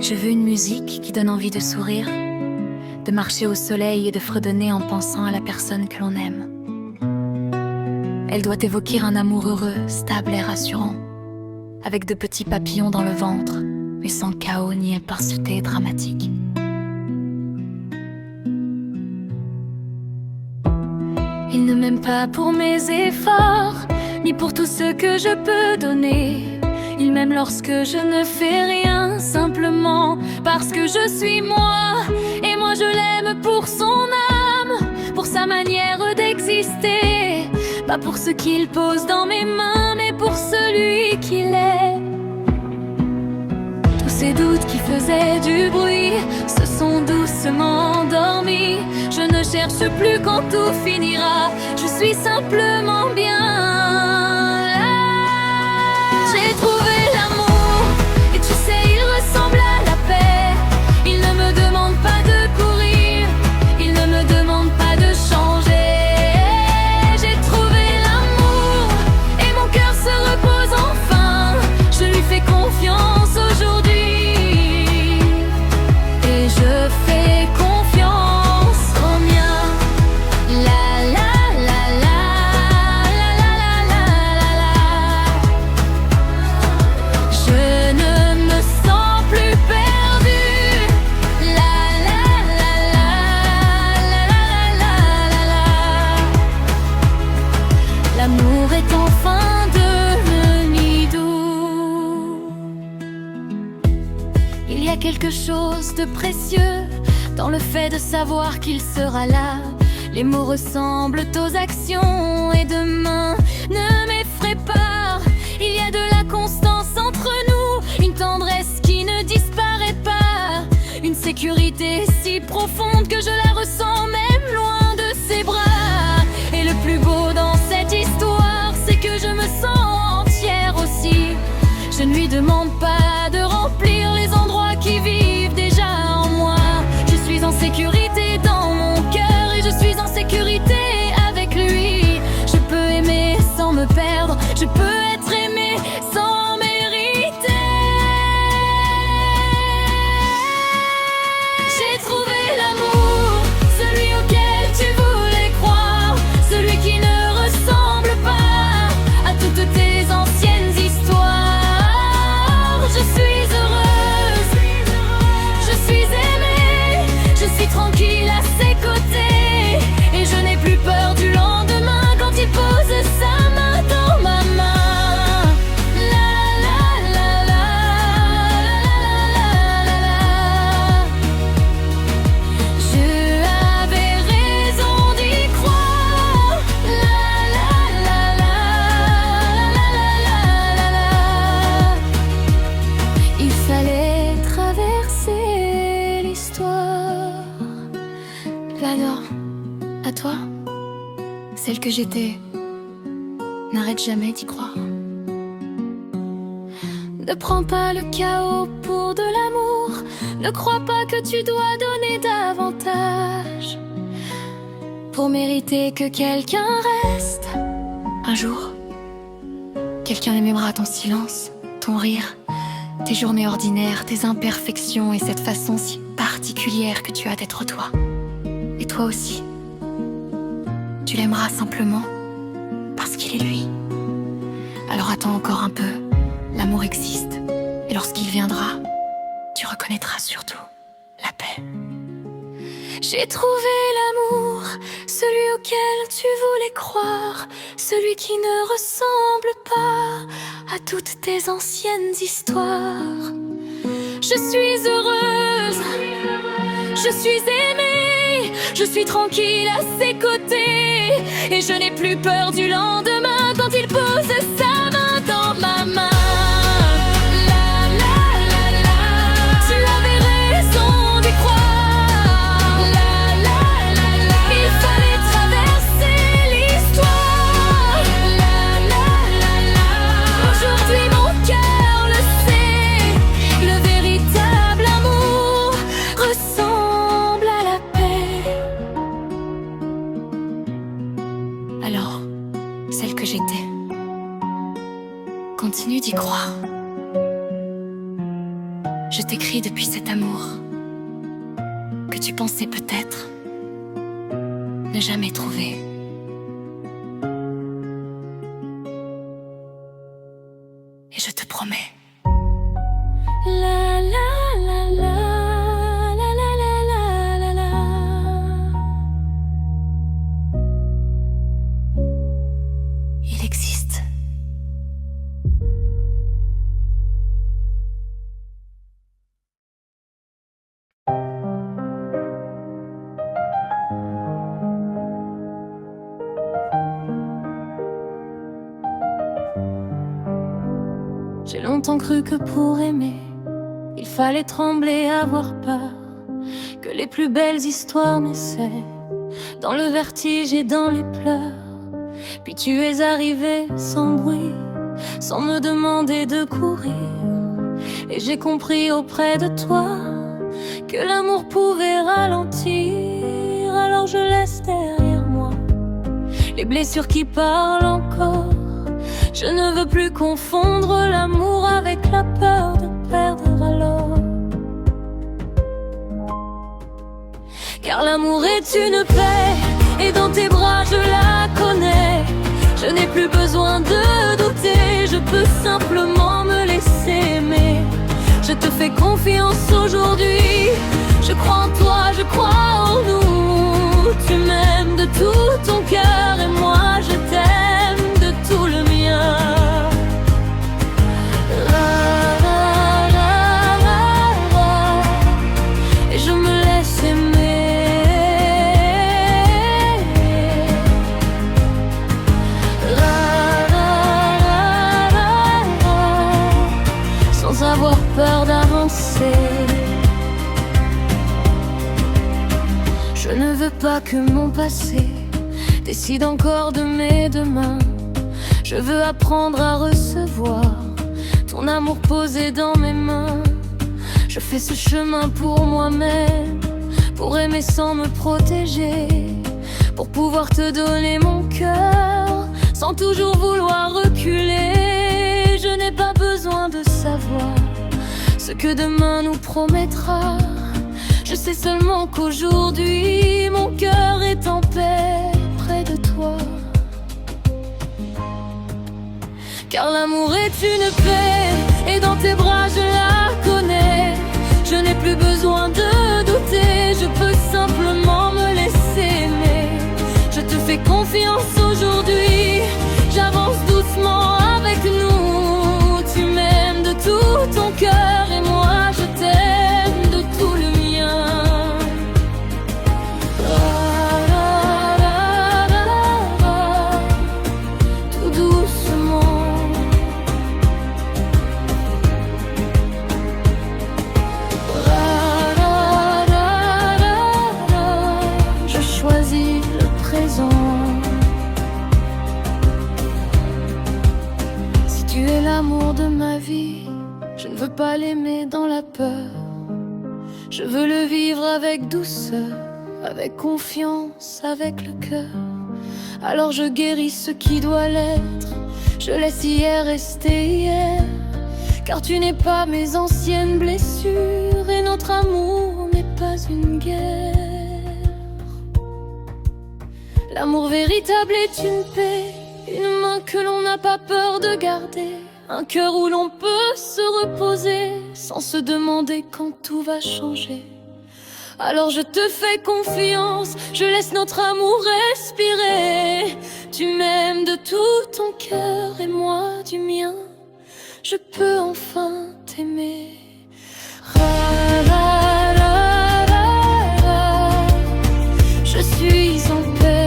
Je veux une musique qui donne envie de sourire, de marcher au soleil et de fredonner en pensant à la personne que l'on aime. Elle doit évoquer un amour heureux, stable et rassurant, avec de petits papillons dans le ventre, mais sans chaos ni intensité dramatique. Il ne m'aime pas pour mes efforts, ni pour tout ce que je peux donner. Il m'aime lorsque je ne fais rien, simplement parce que je suis moi. Et moi je l'aime pour son âme, pour sa manière d'exister. Pas pour ce qu'il pose dans mes mains, mais pour celui qu'il est. Tous ces doutes qui faisaient du bruit se sont doucement endormis. Je ne cherche plus quand tout finira, je suis simplement bien. J'ai trouvé l'amour, et tu sais, il ressemble à la paix. Il ne me demande pas de courir, il ne me demande pas de changer. J'ai trouvé l'amour, et mon cœur se repose enfin. Je lui fais confiance aujourd'hui, et je fais confiance au mien. La la la la la la la la la. Je ne me sens plus perdue. La la la la la la la la. L'amour est enfin devenu doux. Il y a quelque chose de précieux dans le fait de savoir qu'il sera là. Les mots ressemblent aux actions et demain ne m'effraie pas. Il y a de la constance entre nous, une tendresse qui ne disparaît pas, une sécurité si profonde que je la ressens même loin de ses bras. Et le plus beau dans cette histoire, c'est que je me sens entière aussi. Je ne lui demande pas de remplir les endroits qui vivent déjà en moi. Je suis en sécurité dans mon cœur et je suis en sécurité avec lui. Je peux aimer sans me perdre, je peux être aimé sans mériter. J'ai trouvé l'amour, celui auquel tu voulais croire, celui qui ne ressemble pas à toutes tes anciennes histoires. Je suis heureuse, je suis aimée, je suis tranquille à ses côtés. Et je n'ai plus peur du lendemain quand il pose sa main dans ma main. La la la la la la la. Je avais raison d'y croire. La la la la la la la. Il fallait traverser l'histoire. J'adore. À toi, celle que j'étais. N'arrête jamais d'y croire. Ne prends pas le chaos pour de l'amour. Ne crois pas que tu dois donner davantage pour mériter que quelqu'un reste. Un jour, quelqu'un aimera ton silence, ton rire, tes journées ordinaires, tes imperfections et cette façon si particulière que tu as d'être toi. Et toi aussi, tu l'aimeras simplement parce qu'il est lui. Alors attends encore un peu, l'amour existe, et lorsqu'il viendra, tu reconnaîtras surtout la paix. J'ai trouvé l'amour, celui auquel tu voulais croire, celui qui ne ressemble pas à toutes tes anciennes histoires. Je suis heureuse, je suis aimée, je suis tranquille à ses côtés. Et je n'ai plus peur du lendemain quand il pose sa main dans ma main. La la la la. Tu avais raison d'y croire. La la la la. Il fallait traverser l'histoire. La la la la. Aujourd'hui mon cœur le sait, le véritable amour ressemble à la paix. Alors, celle que j'étais, Je t'écris depuis cet amour que tu pensais peut-être ne jamais trouver. Et je te promets. La la la la la la la la la. Il existe. J'ai longtemps cru que pour aimer, il fallait trembler, avoir peur, que les plus belles histoires naissaient dans le vertige et dans les pleurs. Puis tu es arrivé sans bruit, sans me demander de courir, et j'ai compris auprès de toi que l'amour pouvait ralentir. Alors je laisse derrière moi les blessures qui parlent encore. Je ne veux plus confondre l'amour avec la peur de perdre alors. Car l'amour est une paix, et dans tes bras je la connais. Je n'ai plus besoin de douter, je peux simplement me laisser aimer. Je te fais confiance aujourd'hui, je crois en toi, je crois en nous. Tu m'aimes de tout ton cœur et moi je t'aime de tout le mien. Et je me laisse aimer. Sans avoir peur d'avancer. Je ne veux pas que mon passé décide encore de mes demain. Je veux apprendre à recevoir ton amour posé dans mes mains. Je fais ce chemin pour moi-même, pour aimer sans me protéger, pour pouvoir te donner mon cœur sans toujours vouloir reculer. Je n'ai pas besoin de savoir ce que demain nous promettra. Je sais seulement qu'aujourd'hui mon cœur est en paix près de toi. Car l'amour est une paix, et dans tes bras je la connais. Je n'ai plus besoin de douter, je peux simplement me laisser aimer. Je te fais confiance aujourd'hui, j'avance doucement avec nous. Tu m'aimes de tout ton cœur et moi je t'aime de tout le mien. Tout doucement. Je choisis le présent. Si tu es l'amour de ma vie, je ne veux pas l'aimer dans la peur. Je veux le vivre avec douceur, avec confiance, avec le cœur. Alors je guéris ce qui doit l'être, je laisse hier rester hier. Car tu n'es pas mes anciennes blessures, et notre amour n'est pas une guerre. L'amour véritable est une paix, une main que l'on n'a pas peur de garder, un cœur où l'on peut se reposer sans se demander quand tout va changer. Alors je te fais confiance, je laisse notre amour respirer. Tu m'aimes de tout ton cœur et moi du mien. Je peux enfin t'aimer. Je suis en paix.